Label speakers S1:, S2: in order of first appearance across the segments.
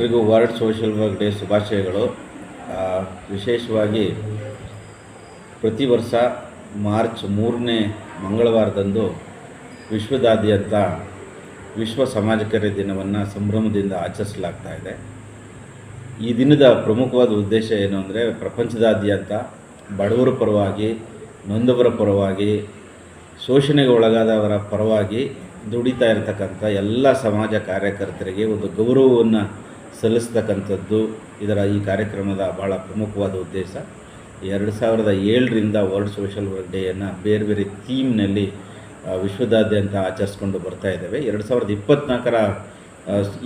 S1: ಎಲ್ರಿಗೂ world social work day ಶುಭಾಶಯಗಳು. ವಿಶೇಷವಾಗಿ ಪ್ರತಿ ವರ್ಷ ಮಾರ್ಚ್ 3ನೇ ಮಂಗಳವಾರದಂದು ವಿಶ್ವದಾದ್ಯಂತ ವಿಶ್ವ ಸಮಾಜಕಾರ್ಯ ದಿನವನ್ನು ಸಂಭ್ರಮದಿಂದ ಆಚರಿಸಲಾಗ್ತಾ ಇದೆ. ಈ ದಿನದ ಪ್ರಮುಖವಾದ ಉದ್ದೇಶ ಏನು ಅಂದರೆ, ಪ್ರಪಂಚದಾದ್ಯಂತ ಬಡವರ ಪರವಾಗಿ, ನೊಂದವರ ಪರವಾಗಿ, ಶೋಷಣೆಗೆ ಒಳಗಾದವರ ಪರವಾಗಿ ದುಡಿತಾ ಇರತಕ್ಕಂಥ ಎಲ್ಲ ಸಮಾಜ ಕಾರ್ಯಕರ್ತರಿಗೆ ಒಂದು ಗೌರವವನ್ನು ಸಲ್ಲಿಸ್ತಕ್ಕಂಥದ್ದು ಈ ಕಾರ್ಯಕ್ರಮದ ಬಹಳ ಪ್ರಮುಖವಾದ ಉದ್ದೇಶ. 2007ರಿಂದ ವರ್ಲ್ಡ್ ಸೋಷಿಯಲ್ ವರ್ಕ್ ಡೇಯನ್ನು ಬೇರೆ ಬೇರೆ ಥೀಮ್ನಲ್ಲಿ ವಿಶ್ವದಾದ್ಯಂತ ಆಚರಿಸ್ಕೊಂಡು ಬರ್ತಾ ಇದ್ದೇವೆ. 2024ರ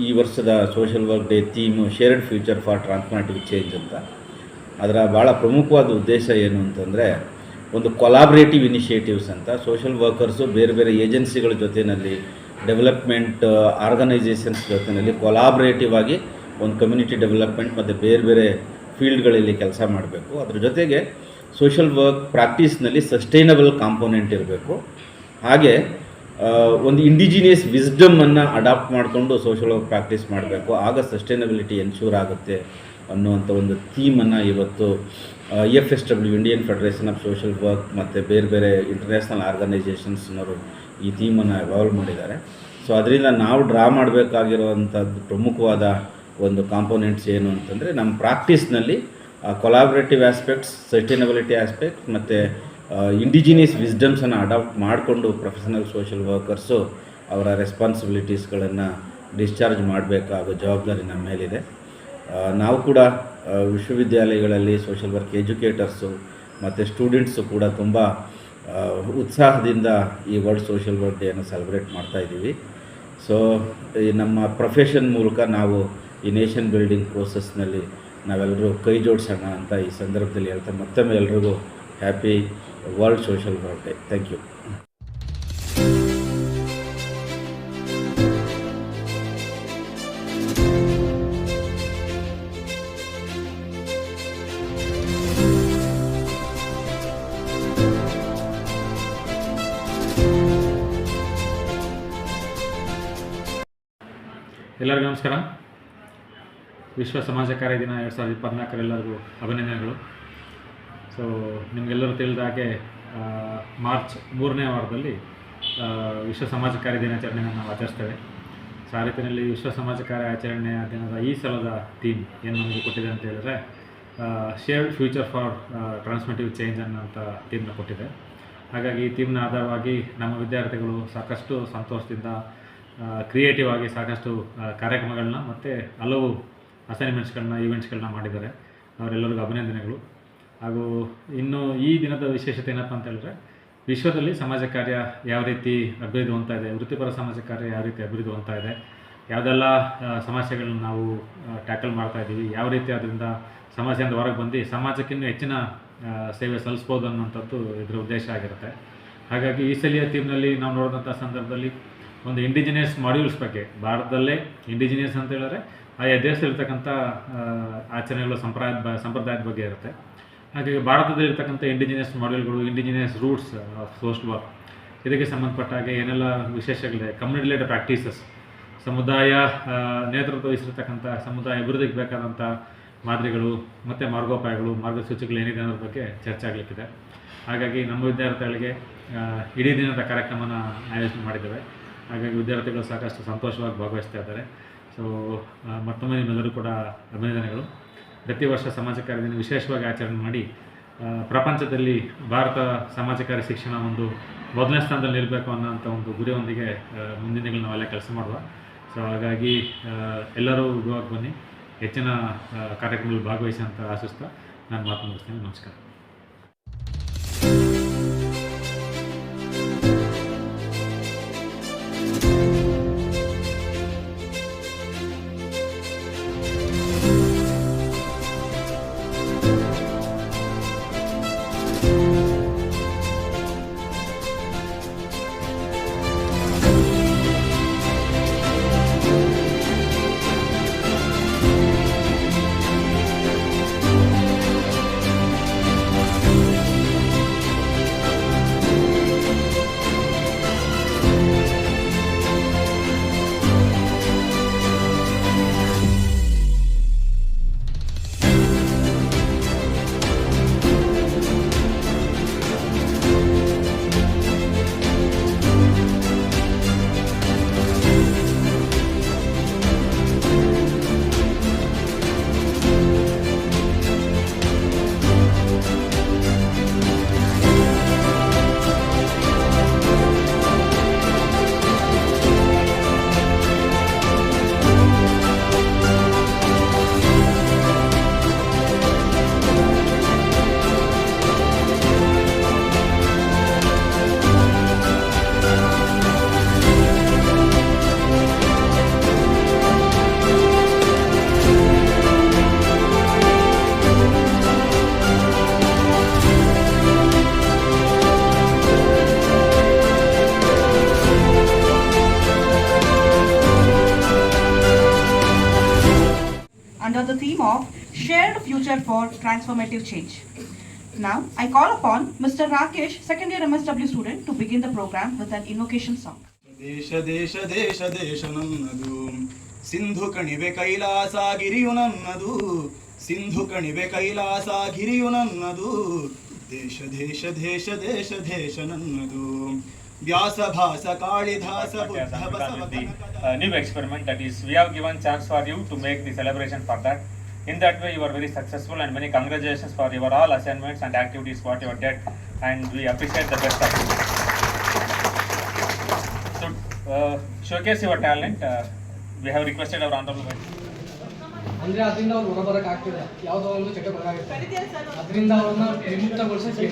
S1: ಈ ವರ್ಷದ social work day theme shared future for transformative change ಅಂತ. ಅದರ ಭಾಳ ಪ್ರಮುಖವಾದ ಉದ್ದೇಶ ಏನು ಅಂತಂದರೆ, ಒಂದು ಕೊಲಾಬ್ರೇಟಿವ್ ಇನಿಷಿಯೇಟಿವ್ಸ್ ಅಂತ ಸೋಷಿಯಲ್ ವರ್ಕರ್ಸು ಬೇರೆ ಬೇರೆ ಏಜೆನ್ಸಿಗಳ ಜೊತೆಯಲ್ಲಿ, ಡೆವಲಪ್ಮೆಂಟ್ ಆರ್ಗನೈಸೇಷನ್ಸ್ ಜೊತೆಯಲ್ಲಿ ಕೊಲಾಬ್ರೇಟಿವ್ ಆಗಿ ಒಂದು ಕಮ್ಯುನಿಟಿ ಡೆವಲಪ್ಮೆಂಟ್ ಮತ್ತು ಬೇರೆ ಬೇರೆ ಫೀಲ್ಡ್ಗಳಲ್ಲಿ ಕೆಲಸ ಮಾಡಬೇಕು. ಅದ್ರ ಜೊತೆಗೆ ಸೋಷಿಯಲ್ ವರ್ಕ್ ಪ್ರಾಕ್ಟೀಸ್ನಲ್ಲಿ ಸಸ್ಟೈನಬಲ್ ಕಾಂಪೋನೆಂಟ್ ಇರಬೇಕು. ಹಾಗೆ ಒಂದು ಇಂಡಿಜಿನಿಯಸ್ ವಿಸ್ಡಮನ್ನು ಅಡಾಪ್ಟ್ ಮಾಡಿಕೊಂಡು ಸೋಷಿಯಲ್ ವರ್ಕ್ ಪ್ರಾಕ್ಟೀಸ್ ಮಾಡಬೇಕು. ಆಗ ಸಸ್ಟೈನಬಿಲಿಟಿ ಎನ್ಶೂರ್ ಆಗುತ್ತೆ ಅನ್ನುವಂಥ ಒಂದು ಥೀಮನ್ನು ಇವತ್ತು IFSW Indian federation of social work ಮತ್ತು ಬೇರೆ ಬೇರೆ ಇಂಟರ್ನ್ಯಾಷನಲ್ ಆರ್ಗನೈಸೇಷನ್ಸ್ನವರು ಈ ಥೀಮನ್ನು ಎವಾಲ್ವ್ ಮಾಡಿದ್ದಾರೆ. ಸೊ ಅದರಿಂದ ನಾವು ಡ್ರಾ ಮಾಡಬೇಕಾಗಿರುವಂಥದ್ದು ಪ್ರಮುಖವಾದ ಒಂದು ಕಾಂಪೋನೆಂಟ್ಸ್ ಏನು ಅಂತಂದರೆ, ನಮ್ಮ ಪ್ರಾಕ್ಟೀಸ್ನಲ್ಲಿ ಕೊಲಾಬ್ರೇಟಿವ್ ಆಸ್ಪೆಕ್ಟ್ಸ್, ಸಸ್ಟೈನಬಿಲಿಟಿ ಆಸ್ಪೆಕ್ಟ್ಸ್ ಮತ್ತು ಇಂಡಿಜಿನಿಯಸ್ ವಿಸ್ಡಮ್ಸನ್ನು ಅಡಾಪ್ಟ್ ಮಾಡಿಕೊಂಡು ಪ್ರೊಫೆಷನಲ್ ಸೋಷಿಯಲ್ ವರ್ಕರ್ಸು ಅವರ ರೆಸ್ಪಾನ್ಸಿಬಿಲಿಟೀಸ್ಗಳನ್ನು ಡಿಸ್ಚಾರ್ಜ್ ಮಾಡಬೇಕಾಗೋ ಜವಾಬ್ದಾರಿ ನಮ್ಮ ಮೇಲಿದೆ. ನಾವು ಕೂಡ ವಿಶ್ವವಿದ್ಯಾಲಯಗಳಲ್ಲಿ ಸೋಷಿಯಲ್ ವರ್ಕ್ ಎಜುಕೇಟರ್ಸು ಮತ್ತು ಸ್ಟೂಡೆಂಟ್ಸು ಕೂಡ ತುಂಬ ಉತ್ಸಾಹದಿಂದ ಈ ವರ್ಲ್ಡ್ ಸೋಷಿಯಲ್ ವರ್ಕ್ ಡೇಯನ್ನು ಸೆಲೆಬ್ರೇಟ್ ಮಾಡ್ತಾಯಿದ್ದೀವಿ. ಸೊ ಈ ನಮ್ಮ ಪ್ರೊಫೆಷನ್ ಮೂಲಕ ನಾವು ಈ ನೇಷನ್ ಬಿಲ್ಡಿಂಗ್ ಪ್ರೋಸೆಸ್ನಲ್ಲಿ ನಾವೆಲ್ಲರೂ ಕೈ ಜೋಡಿಸೋಣ ಅಂತ ಈ ಸಂದರ್ಭದಲ್ಲಿ ಹೇಳ್ತಾ ಮತ್ತೊಮ್ಮೆ ಎಲ್ರಿಗೂ happy world social work day. Thank you.
S2: ಎಲ್ಲರಿಗೂ ನಮಸ್ಕಾರ. ವಿಶ್ವ ಸಮಾಜ ಕಾರ್ಯ ದಿನ 2024 ಎಲ್ಲರಿಗೂ ಅಭಿನಂದನೆಗಳು. ಸೊ ನಿಮಗೆಲ್ಲರೂ ತಿಳಿದ ಹಾಗೆ ಮಾರ್ಚ್ 3ನೇ ವಾರದಲ್ಲಿ ವಿಶ್ವ ಸಮಾಜ ಕಾರ್ಯ ದಿನಾಚರಣೆಯನ್ನು ನಾವು ಆಚರಿಸ್ತೇವೆ. ಸೊ ಆ ರೀತಿಯಲ್ಲಿ ವಿಶ್ವ ಸಮಾಜ ಕಾರ್ಯ ಆಚರಣೆಯ ದಿನದ ಈ ಸಲದ ಥೀಮ್ ಏನು ನಮಗೆ ಕೊಟ್ಟಿದೆ ಅಂತ ಹೇಳಿದ್ರೆ, ಶೇರ್ಡ್ ಫ್ಯೂಚರ್ ಫಾರ್ ಟ್ರಾನ್ಸ್ಫಾರ್ಮೇಟಿವ್ ಚೇಂಜ್ ಅನ್ನೋಂಥ ಥೀಮ್ನ ಕೊಟ್ಟಿದೆ. ಹಾಗಾಗಿ ಈ ಥೀಮ್ನ ಆಧಾರವಾಗಿ ನಮ್ಮ ವಿದ್ಯಾರ್ಥಿಗಳು ಸಾಕಷ್ಟು ಸಂತೋಷದಿಂದ ಕ್ರಿಯೇಟಿವ್ ಆಗಿ ಸಾಕಷ್ಟು ಕಾರ್ಯಕ್ರಮಗಳನ್ನ ಮತ್ತು ಹಲವು ಅಸೈನ್ಮೆಂಟ್ಸ್ಗಳನ್ನ, ಈವೆಂಟ್ಸ್ಗಳನ್ನ ಮಾಡಿದ್ದಾರೆ. ಅವರೆಲ್ಲರಿಗೂ ಅಭಿನಂದನೆಗಳು. ಹಾಗೂ ಇನ್ನು ಈ ದಿನದ ವಿಶೇಷತೆ ಏನಪ್ಪ ಅಂತ ಹೇಳಿದ್ರೆ, ವಿಶ್ವದಲ್ಲಿ ಸಮಾಜ ಕಾರ್ಯ ಯಾವ ರೀತಿ ಅಭಿವೃದ್ಧಿ ಹೊಂದ್ತಾ ಇದೆ, ವೃತ್ತಿಪರ ಸಮಾಜ ಕಾರ್ಯ ಯಾವ ರೀತಿ ಅಭಿವೃದ್ಧಿ ಹೊಂದ್ತಾ ಇದೆ, ಯಾವುದೆಲ್ಲ ಸಮಸ್ಯೆಗಳನ್ನ ನಾವು ಟ್ಯಾಕಲ್ ಮಾಡ್ತಾ ಇದ್ದೀವಿ, ಯಾವ ರೀತಿ ಅದರಿಂದ ಸಮಸ್ಯೆಯಿಂದ ಹೊರಗೆ ಬಂದು ಸಮಾಜಕ್ಕಿನ್ನೂ ಹೆಚ್ಚಿನ ಸೇವೆ ಸಲ್ಲಿಸ್ಬೋದು ಅನ್ನೋಂಥದ್ದು ಇದರ ಉದ್ದೇಶ ಆಗಿರುತ್ತೆ. ಹಾಗಾಗಿ ಈ ಸಲಿಯ ಥೀಮ್ನಲ್ಲಿ ನಾವು ನೋಡಿದಂಥ ಸಂದರ್ಭದಲ್ಲಿ ಒಂದು ಇಂಡಿಜಿನಿಯಸ್ ಮಾಡ್ಯೂಲ್ಸ್ ಬಗ್ಗೆ, ಭಾರತದಲ್ಲೇ ಇಂಡಿಜಿನಿಯಸ್ ಅಂತ ಹೇಳಿದ್ರೆ ಆಯಾ ದೇಶದಲ್ಲಿರ್ತಕ್ಕಂಥ ಆಚರಣೆಗಳು, ಸಂಪ್ರದಾಯದ ಬಗ್ಗೆ ಇರುತ್ತೆ. ಹಾಗಾಗಿ ಭಾರತದಲ್ಲಿರ್ತಕ್ಕಂಥ ಇಂಡಿಜಿನಿಯಸ್ ಮಾಡ್ಯೂಲ್ಗಳು, indigenous roots of social work, ಇದಕ್ಕೆ ಸಂಬಂಧಪಟ್ಟ ಹಾಗೆ ಏನೆಲ್ಲ ವಿಶೇಷಗಳಿದೆ, ಕಮ್ಯುನಿಟಿ ರಿಲೇಟೆಡ್ ಪ್ರಾಕ್ಟೀಸಸ್, ಸಮುದಾಯ ನೇತೃತ್ವ ವಹಿಸಿರ್ತಕ್ಕಂಥ ಸಮುದಾಯ ಅಭಿವೃದ್ಧಿಗೆ ಬೇಕಾದಂಥ ಮಾದರಿಗಳು ಮತ್ತು ಮಾರ್ಗೋಪಾಯಗಳು, ಮಾರ್ಗಸೂಚಿಗಳು ಏನಿದೆ ಅನ್ನೋದ್ರ ಬಗ್ಗೆ ಚರ್ಚೆ ಆಗಲಿಕ್ಕಿದೆ. ಹಾಗಾಗಿ ನಮ್ಮ ವಿದ್ಯಾರ್ಥಿಗಳಿಗೆ ಇಡೀ ದಿನದ ಕಾರ್ಯಕ್ರಮನ ಆಯೋಜನೆ ಮಾಡಿದ್ದೇವೆ. ಹಾಗಾಗಿ ವಿದ್ಯಾರ್ಥಿಗಳು ಸಾಕಷ್ಟು ಸಂತೋಷವಾಗಿ ಭಾಗವಹಿಸ್ತಾ ಇದ್ದಾರೆ. ಸೊ ಮತ್ತೊಮ್ಮೆ ನಿಮ್ಮೆಲ್ಲರೂ ಕೂಡ ಅಭಿನಂದನೆಗಳು. ಪ್ರತಿ ವರ್ಷ ಸಮಾಜ ಕಾರ್ಯ ದಿನ ವಿಶೇಷವಾಗಿ ಆಚರಣೆ ಮಾಡಿ ಪ್ರಪಂಚದಲ್ಲಿ ಭಾರತ ಸಮಾಜ ಕಾರ್ಯ ಶಿಕ್ಷಣ ಒಂದು ಮೊದಲನೇ ಸ್ಥಾನದಲ್ಲಿ ನಿಲ್ಲಬೇಕು ಅನ್ನೋಂಥ ಒಂದು ಗುರಿಯೊಂದಿಗೆ ಮುಂದಿನ ದಿನಗಳು ನಾವೆಲ್ಲ ಕೆಲಸ ಮಾಡುವ. ಸೊ ಹಾಗಾಗಿ ಎಲ್ಲರೂ ಇವಾಗ ಬನ್ನಿ, ಹೆಚ್ಚಿನ ಕಾರ್ಯಕ್ರಮದಲ್ಲಿ ಭಾಗವಹಿಸಿ ಅಂತ ಆಶಿಸ್ತಾ ನಾನು ಮಾತು ಮುಗಿಸ್ತೀನಿ. ನಮಸ್ಕಾರ.
S3: a future for transformative change. Now, I call upon Mr. Rakesh, second year MSW student, to begin the program with an invocation song.
S4: ದೇಶ ದೇಶ ದೇಶ ದೇಶ ನನ್ನದು, ಸಿಂಧು ಕಣಿವೆ ಕೈಲಾಸ ಗಿರಿಯು ನನ್ನದು, ಸಿಂಧು ಕಣಿವೆ ಕೈಲಾಸ ಗಿರಿಯು ನನ್ನದು, ದೇಶ ದೇಶ ದೇಶ ದೇಶ ದೇಶ ನನ್ನದು, ವ್ಯಾಸ ಭಾಸ Kalidasa Buddha Basava
S5: new experiment, that is we have given chance for you to make the celebration for that. In that way you are very successful, and many congratulations for your all assignments and activities what you have did, and we appreciate the best of you. So showcase your talent. We have requested our honorable vice.
S6: ಅಂದರೆ ಅದರಿಂದ ಅವ್ರು ಹೊರಬರೋಕ್ಕಾಗ್ತಿಲ್ಲ, ಯಾವುದೋ ಒಂದು ಚಟ ಬರೋಕ್ಕಾಗುತ್ತೆ, ಅದರಿಂದ ಅವ್ರನ್ನ ವಿಮುಕ್ತಗೊಳಿಸೋಕೆ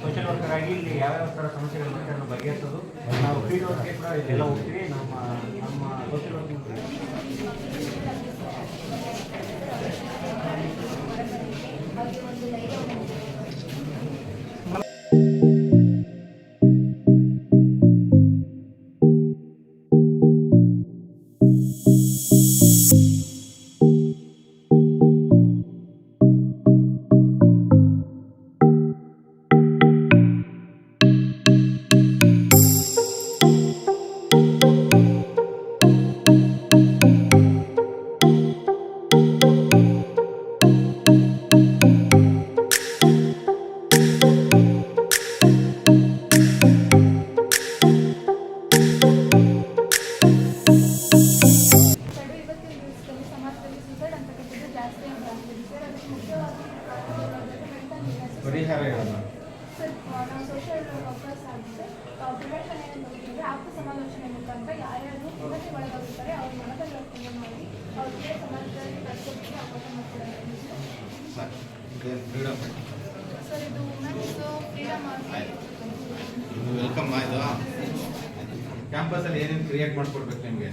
S5: social worker ಆಗಿ ಇಲ್ಲಿ ಯಾವ್ಯಾವ ಥರ ಸಮಸ್ಯೆಗಳು ಬರುತ್ತೆ ಅನ್ನೋ ಬಗೆಹರಿಸೋದು. ನಾವು ಫೀಲ್ಡ್ ವರ್ಕ್ಗೆ ಕೂಡ ಇಲ್ಲೆಲ್ಲ ಹೋಗ್ತೀವಿ. ನಮ್ಮ ಸೋಷಿಯಲ್ ವರ್ಕ್
S1: ಪರಿಹಾರ ಹೇಳೋಣ.
S7: ಸರ್, ನಾವು ಸೋಷಿಯಲ್ ವರ್ಕರ್ಸ್ ಆಗಿದೆ. ಪ್ರಿವೆನ್ಷನ್ ಏನು ನೋಡಿದ್ರೆ ಆಪ್ತ ಸಮಾಲೋಚನೆ ಮುಖಾಂತರ ಯಾರ್ಯಾರು ಸಮಸ್ಯೆ ಒಳಗಾಗುತ್ತಾರೆ ಅವ್ರ ಮನದಲ್ಲಿ ಯೋಚನೆ ಮಾಡಿ ಅವ್ರಿಗೆ ಸಮಾಜದಲ್ಲಿ ಕಳ್ಸೋದಕ್ಕೆ ಅವಕಾಶ ಮಾಡ್ಕೊಡೋದು. ಸರ್, ಇದು ವುಮೆನ್ಸ್ ಫ್ರೀಡಮ್ ಆಗಿ
S1: ವೆಲ್ಕಮ್ ಆಯಿತು. ಕ್ಯಾಂಪಸಲ್ಲಿ ಏನೇನು ಕ್ರಿಯೇಟ್ ಮಾಡಿಕೊಡ್ಬೇಕು ನಿಮಗೆ?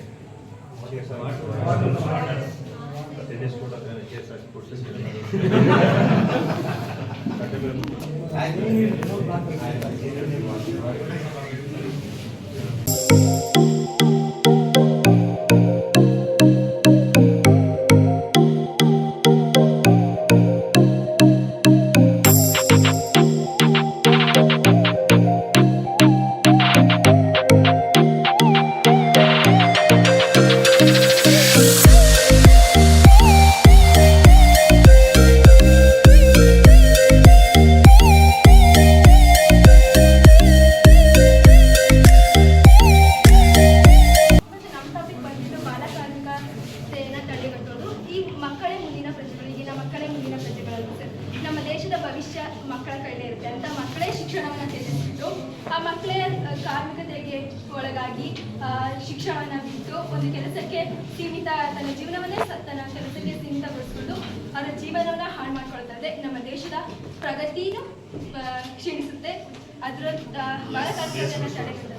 S7: ಮಕ್ಕಳೇ ಕಾರ್ಮಿಕತೆಗೆ ಒಳಗಾಗಿ ಶಿಕ್ಷಣವನ್ನು ಬಿಟ್ಟು ಒಂದು ಕೆಲಸಕ್ಕೆ ಸೀಮಿತ, ತನ್ನ ಜೀವನವನ್ನೇ ತನ್ನ ಕೆಲಸಕ್ಕೆ ಸೀಮಿತಗೊಳಿಸಿಕೊಂಡು ಅವರ ಜೀವನವನ್ನು ಹಾಳು ಮಾಡ್ಕೊಳ್ತಾರೆ. ನಮ್ಮ ದೇಶದ ಪ್ರಗತಿನೂ ಕ್ಷೀಣಿಸುತ್ತೆ. ಅದರ ಬಾಲಕಾರ್ಮಿಕತೆಯನ್ನು ತಡೆಗಟ್ಟುತ್ತೆ.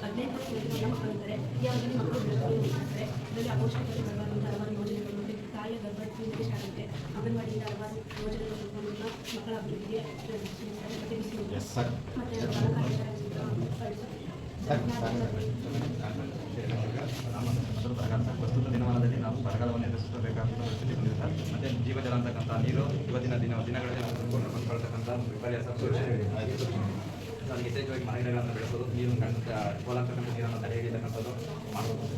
S8: ಹದಿನೆಂಟು ವರ್ಷದ ಮಕ್ಕಳು ಇರ್ತಾರೆ, ಯಾವುದರಲ್ಲಿ ಮಕ್ಕಳು ಬೆಳೆಸ್ತಾರೆ. ಅದರಲ್ಲಿ ಅಪೌಷ್ಟಿಕತೆ ಬರುವಂಥ ಹಲವಾರು ಯೋಜನೆಗಳು ಮತ್ತು ತಾಯಿಯ ಗರ್ಭದಿಂದ ಸ್ಟಾರ್ಟ್ ಆಗುತ್ತೆ. ಅಂಗನವಾಡಿಯಿಂದ ಹಲವಾರು ಯೋಜನೆಗಳು ಮಕ್ಕಳ ಅಭಿವೃದ್ಧಿಗೆ
S9: ಪ್ರಸ್ತುತ ದಿನಮಾನದಲ್ಲಿ ನಾವು ಬರಗಾಲವನ್ನು ಎದುರಿಸಬೇಕಾದ ಪರಿಸ್ಥಿತಿ ಬಂದಿದೆ ಸರ್. ಮತ್ತು ಜೀವಜಲ ಅಂತಕ್ಕಂಥ ನೀರು ಇವತ್ತಿನ ದಿನಗಳಲ್ಲಿ ನಾವು ಕೊಂಡ್ಕೊಳ್ತಕ್ಕಂಥ ವಿಪರ್ಯಾಸ ಅದಕ್ಕೆ ಯಥೇಚ್ಛವಾಗಿ ಮರಗಿಡಗಳನ್ನು ಬೆಳೆಸೋದು, ನೀರು ಕೋಲಾಗ್ತಕ್ಕಂಥ ನೀರನ್ನು ತಡೆ ಹಿಡಿತಕ್ಕಂಥದ್ದು ಮಾಡಬಹುದು.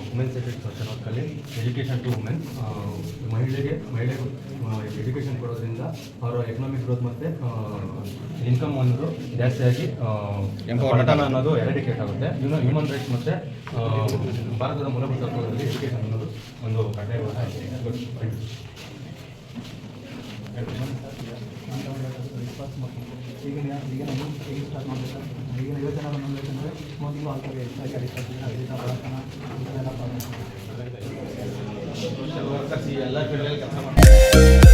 S10: ವುಮೆನ್ ಸೆಕ್ರೆಟರಿ ಸೋಷಲ್ ವರ್ಕಲ್ಲಿ ಎಜುಕೇಷನ್ ಟು ವುಮೆನ್, ಮಹಿಳೆಗೆ ಎಜುಕೇಷನ್ ಕೊಡೋದ್ರಿಂದ ಅವರ ಎಕನಾಮಿಕ್ ಗ್ರೋತ್ ಮತ್ತು ಇನ್ಕಮ್ ಅನ್ನೋದು ಜಾಸ್ತಿಯಾಗಿ ಬಡತನ ಅನ್ನೋದು ಎರಾಡಿಕೇಟ್ ಆಗುತ್ತೆ. ಹ್ಯೂಮನ್ ರೈಟ್ಸ್ ಮತ್ತು ಭಾರತದ ಮೂಲಭೂತ ಹಕ್ಕುಗಳಲ್ಲಿ ಎಜುಕೇಷನ್ ಅನ್ನೋದು ಒಂದು ಕಡ್ಡಾಯ.
S6: ಈಗಿನ ಸ್ಟಾರ್ಟ್ ಮಾಡಬೇಕು. ಈಗಿನ ಯೋಜನೆ ನೋಡಬೇಕಂದ್ರೆ ಮೊದಲು ಆಲ್ರೆಡಿ
S1: ಸೋಷಿಯಲ್ ವರ್ಕರ್ಸ್ ಎಲ್ಲ ಫೀಲ್ಡಲ್ಲಿ ಕೆಲಸ ಮಾಡ್ತಾರೆ.